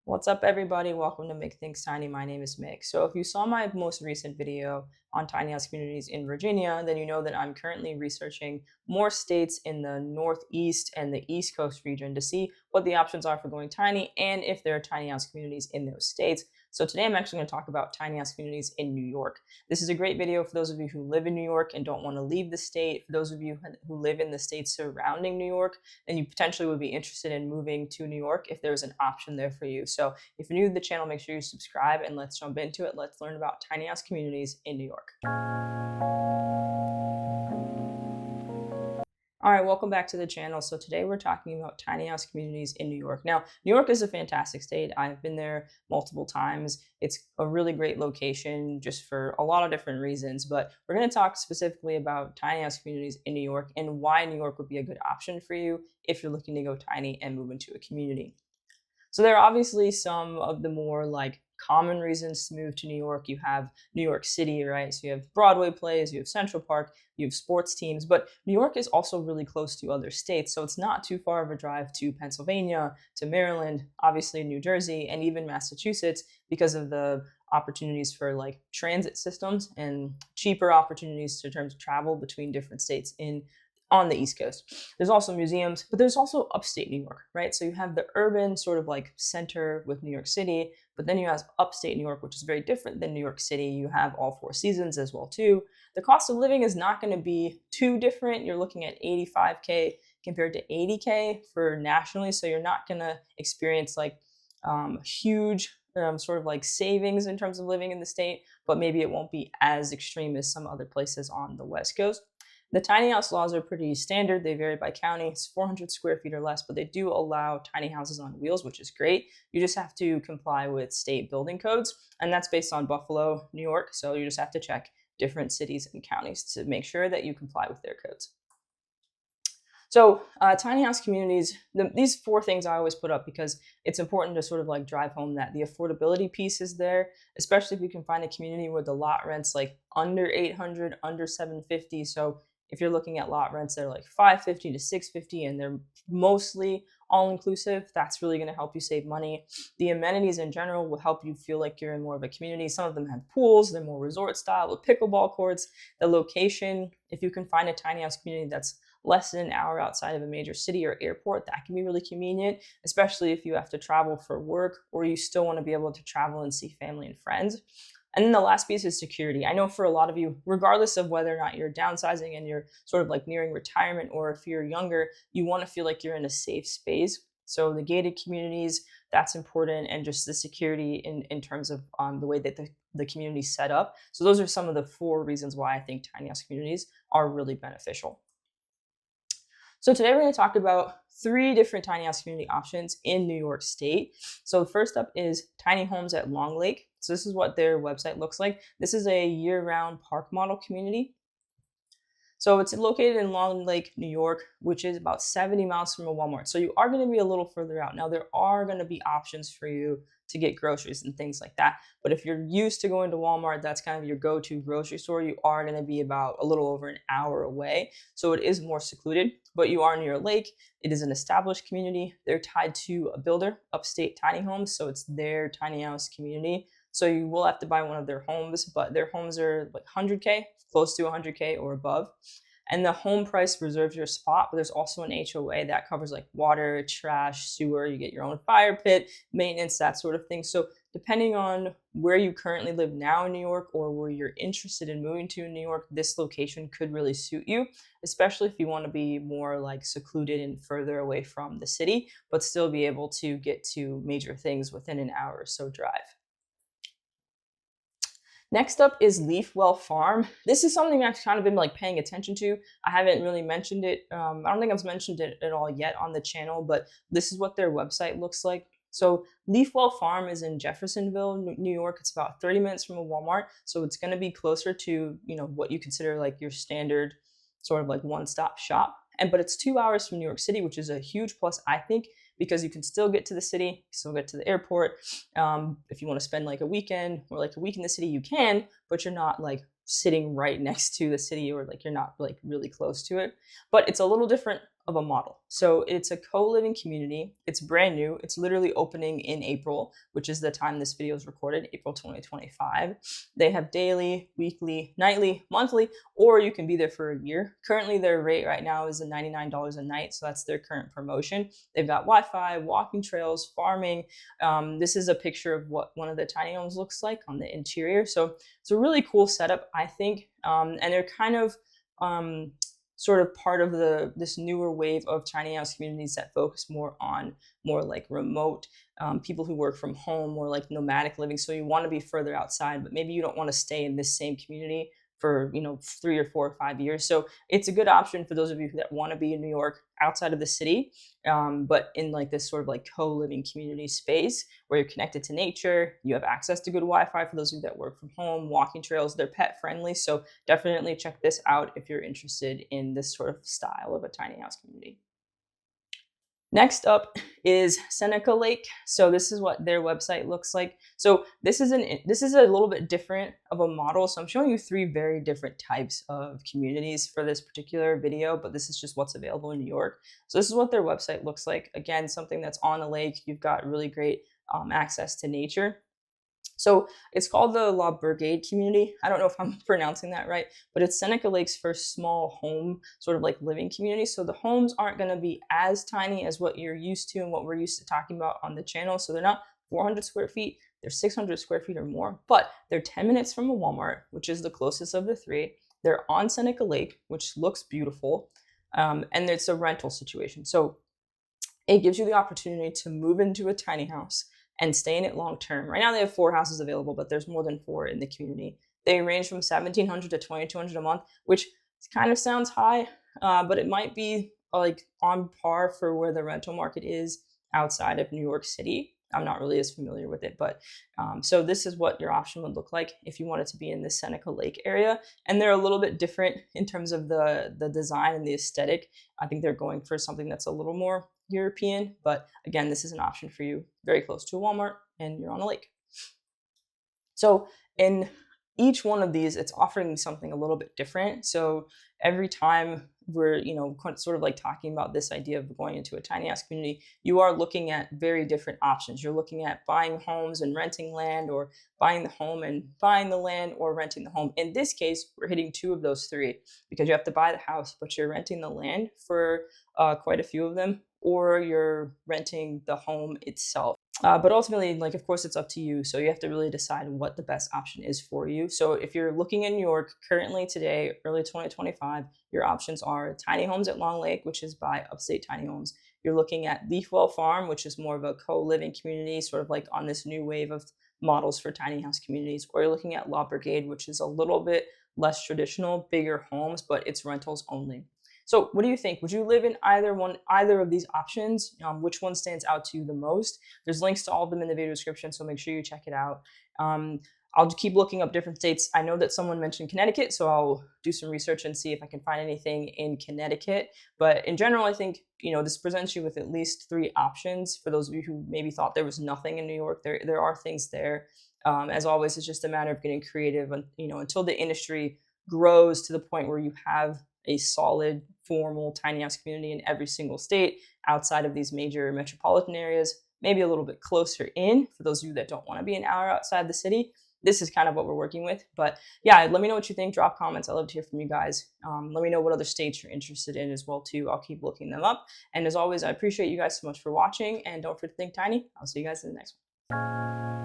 What's up, everybody? Welcome to Make Things Tiny. My name is Mick. So if you saw my most recent video on tiny house communities in Virginia, then you know that I'm currently researching more states in the Northeast and the East Coast region to see what the options are for going tiny and if there are tiny house communities in those states. So today I'm actually going to talk about tiny house communities in New York. This is a great video for those of you who live in New York and don't want to leave the state. For those of you who live in the states surrounding New York, then you potentially would be interested in moving to New York if there's an option there for you. So if you're new to the channel, make sure you subscribe and let's jump into it. Let's learn about tiny house communities in New York. All right, welcome back to the channel. So today we're talking about tiny house communities in New York. Now, New York is a fantastic state. I've been there multiple times. It's a really great location just for a lot of different reasons, but we're going to talk specifically about tiny house communities in New York and why New York would be a good option for you if you're looking to go tiny and move into a community. So there are obviously some of the more common reasons to move to New York. You have New York City, right? So you have Broadway plays, you have Central Park, you have sports teams, but New York is also really close to other states. So it's not too far of a drive to Pennsylvania, to Maryland, obviously New Jersey, and even Massachusetts because of the opportunities for transit systems and cheaper opportunities in terms of travel between different states on the East Coast. There's also museums, but there's also upstate New York, right? So you have the urban sort of center with New York City, but then you have upstate New York, which is very different than New York City. You have all four seasons as well too. The cost of living is not going to be too different. You're looking at 85K compared to 80K for nationally. So you're not going to experience huge savings in terms of living in the state, but maybe it won't be as extreme as some other places on the West Coast. The tiny house laws are pretty standard. They vary by county. It's 400 square feet or less, but they do allow tiny houses on wheels, which is great. You just have to comply with state building codes, and that's based on Buffalo, New York. So you just have to check different cities and counties to make sure that you comply with their codes. So tiny house communities, these four things I always put up because it's important to sort of drive home that the affordability piece is there, especially if you can find a community where the lot rent's under 800, under 750. So if you're looking at lot rents that are 550 to 650 and they're mostly all inclusive, that's really going to help you save money. The amenities in general will help you feel like you're in more of a community. Some of them have pools, they're more resort style with pickleball courts. The location, if you can find a tiny house community that's less than an hour outside of a major city or airport, that can be really convenient, especially if you have to travel for work or you still want to be able to travel and see family and friends. And then the last piece is security. I know for a lot of you, regardless of whether or not you're downsizing and you're sort of nearing retirement, or if you're younger, you want to feel like you're in a safe space. So the gated communities, that's important, and just the security in terms of the way that the community is set up. So those are some of the four reasons why I think tiny house communities are really beneficial. So today we're going to talk about three different tiny house community options in New York State. So the first up is tiny homes at Long Lake. So this is what their website looks like. This is a year-round park model community. So it's located in Long Lake, New York, which is about 70 miles from a Walmart. So you are going to be a little further out. Now, there are going to be options for you to get groceries and things like that. But if you're used to going to Walmart, that's kind of your go-to grocery store, you are going to be about a little over an hour away. So it is more secluded, but you are near a lake. It is an established community. They're tied to a builder, Upstate Tiny Homes. So it's their tiny house community. So you will have to buy one of their homes, but their homes are 100K, close to 100K or above. And the home price reserves your spot, but there's also an HOA that covers water, trash, sewer. You get your own fire pit, maintenance, that sort of thing. So depending on where you currently live now in New York or where you're interested in moving to in New York, this location could really suit you, especially if you want to be more secluded and further away from the city, but still be able to get to major things within an hour or so drive. Next up is Leafwell Farm. This is something I've kind of been paying attention to. I haven't really mentioned it. I don't think I've mentioned it at all yet on the channel, but this is what their website looks like. So Leafwell Farm is in Jeffersonville, New York. It's about 30 minutes from a Walmart. So it's going to be closer to, what you consider your standard sort of one-stop shop. But it's 2 hours from New York City, which is a huge plus, I think, because you can still get to the city, still get to the airport. If you want to spend a weekend or a week in the city, you can, but you're not sitting right next to the city, or you're not really close to it. But it's a little different of a model. So it's a co-living community. It's brand new. It's literally opening in April, which is the time this video is recorded, April 2025. They have daily, weekly, nightly, monthly, or you can be there for a year. Currently, their rate right now is $99 a night. So that's their current promotion. They've got Wi-Fi, walking trails, farming. This is a picture of what one of the tiny homes looks like on the interior. So it's a really cool setup, I think. And they're kind of sort of part of this newer wave of tiny house communities that focus more on more like remote people who work from home, more like nomadic living. So you want to be further outside, but maybe you don't want to stay in this same community for 3 or 4 or 5 years. So it's a good option for those of you that want to be in New York outside of the city, but in like this sort of like co-living community space where you're connected to nature. You have access to good Wi-Fi for those of you that work from home, walking trails. They're pet friendly, so definitely check this out if you're interested in this sort of style of a tiny house community. Next up is Seneca Lake. So this is what their website looks like. So this is a little bit different of a model. So I'm showing you 3 very different types of communities for this particular video, but this is just what's available in New York. So this is what their website looks like. Again, something that's on a lake. You've got really great access to nature. So it's called the Bourgade community. I don't know if I'm pronouncing that right, but it's Seneca Lake's first small home sort of like living community. So the homes aren't going to be as tiny as what you're used to and what we're used to talking about on the channel. So they're not 400 square feet, they're 600 square feet or more, but they're 10 minutes from a Walmart, which is the closest of the 3. They're on Seneca Lake, which looks beautiful. And it's a rental situation. So it gives you the opportunity to move into a tiny house and stay in it long term. Right now they have 4 houses available, but there's more than 4 in the community. They range from $1,700 to $2,200 a month, which kind of sounds high, but it might be like on par for where the rental market is outside of New York City. I'm not really as familiar with it, but so this is what your option would look like if you wanted to be in the Seneca Lake area. And they're a little bit different in terms of the design and the aesthetic. I think they're going for something that's a little more European, but again, this is an option for you very close to a Walmart and you're on a lake. So in each one of these, it's offering something a little bit different. So every time we're, sort of like talking about this idea of going into a tiny house community, you are looking at very different options. You're looking at buying homes and renting land, or buying the home and buying the land, or renting the home. In this case, we're hitting 2 of those 3 because you have to buy the house, but you're renting the land for quite a few of them, or you're renting the home itself. But ultimately, like, of course, it's up to you. So you have to really decide what the best option is for you. So if you're looking in New York currently today, early 2025, your options are tiny homes at Long Lake, which is by Upstate Tiny Homes. You're looking at Leafwell Farm, which is more of a co-living community, sort of like on this new wave of models for tiny house communities. Or you're looking at La Bourgade, which is a little bit less traditional, bigger homes, but it's rentals only. So what do you think? Would you live in either of these options? Which one stands out to you the most? There's links to all of them in the video description, so make sure you check it out. I'll just keep looking up different states. I know that someone mentioned Connecticut, so I'll do some research and see if I can find anything in Connecticut. But in general, I think this presents you with at least 3 options. For those of you who maybe thought there was nothing in New York, there are things there. As always, it's just a matter of getting creative, until the industry grows to the point where you have a solid, formal tiny house community in every single state outside of these major metropolitan areas, maybe a little bit closer in for those of you that don't want to be an hour outside the city. This is kind of what we're working with. But yeah, let me know what you think. Drop comments. I love to hear from you guys. Let me know what other states you're interested in as well too. I'll keep looking them up. And as always, I appreciate you guys so much for watching. And don't forget to think tiny. I'll see you guys in the next one.